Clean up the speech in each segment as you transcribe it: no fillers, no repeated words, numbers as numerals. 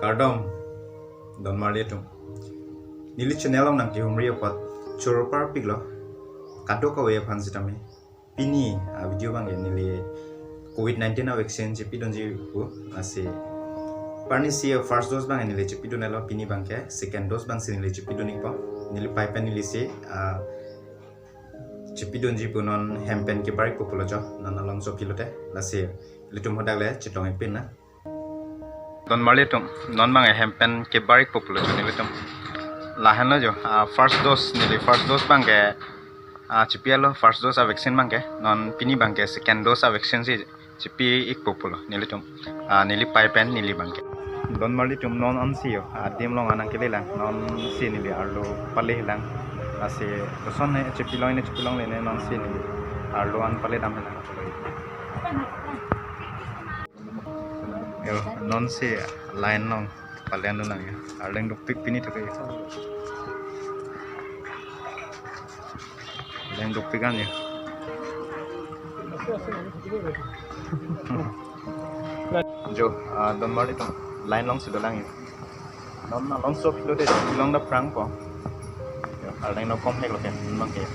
Kardom Don Marletum Nili channel nang ki humri apat choropar piglo kato ka way pansitame pini video bang nili COVID-19 vaccine chipi donji ko ase parni si first dose bang nili chipi donelo pini bang ke second dose bang sinili chipi donik pa nili pipe nili se chipi donji punon hempen ke barik populo jo nanalong so pilote lase litum hodagle chitong pin na Don Marletum non bang hempen ke barik populo jo nili tum lahan lo jo first dose bang ke chipialo first dose vaccine bang ke non pini bang ke second dose vaccine si chipi ik populo nili tum nili pipen nili bang ke Don Marletum non ansio adim long anang ke lelang non si nili arlo pale lang ase son ne chipi long le non si nili arlo an pale dam lang yo non si line long pale anu lang arleng dok pik pini to yang dupikan ya. Jo, Don Marletum line long sudah lang ya. Non long so kilo deh, long da prang po. Ya, line no komplek loh kan, memang kayak.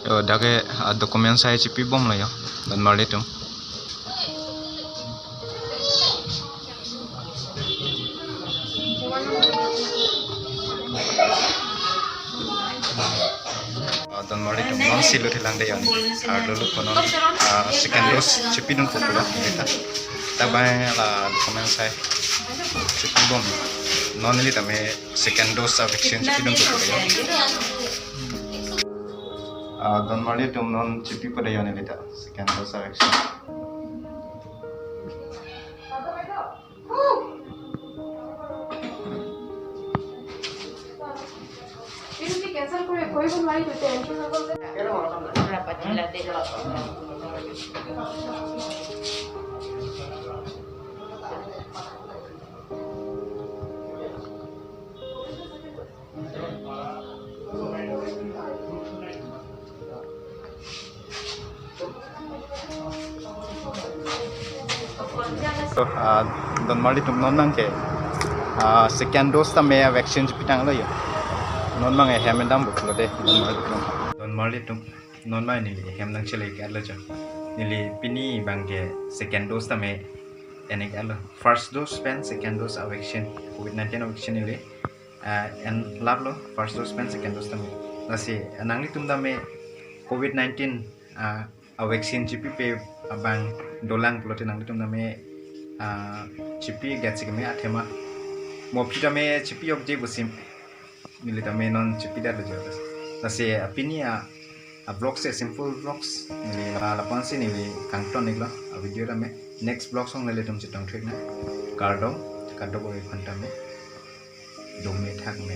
Yo, dah ke dokumen saya cipi bom lah ya, Don Marletum. Don Marletum non silu hilang deh ya, dulu konon second dose cipi dun populer kita. Tabay lah dokumen saya cipi bom non ini tapi second dose vaccine cipi dun populer. Don Marletum non cipi pada yang ini tak second dose vaccine. Cancel करे कोई बीमारी तो टेंशन ना करते Don Marletum non nang ke second dose ta me vaccine pitang lo yo non mang hem dam buklo de Don Marletum non mai ni hem nang chele ke ala ja nili pini bangke second dose ta me enek ala first dose pen second dose vaccine COVID-19 vaccine nili en lablo first dose pen second dose ta me nasi nang li tum da me COVID-19 vaccine chipi pe abang dolang plote nang li tum da me chipi gatsi me athema mo pita me chipi ob je busim milita me non chipi da jo nasi apini vlog se simple vlogs nili la pansi nili kangton nigla video da me next vlog song nili tum chitong thik na kardom boy phanta me dome thak me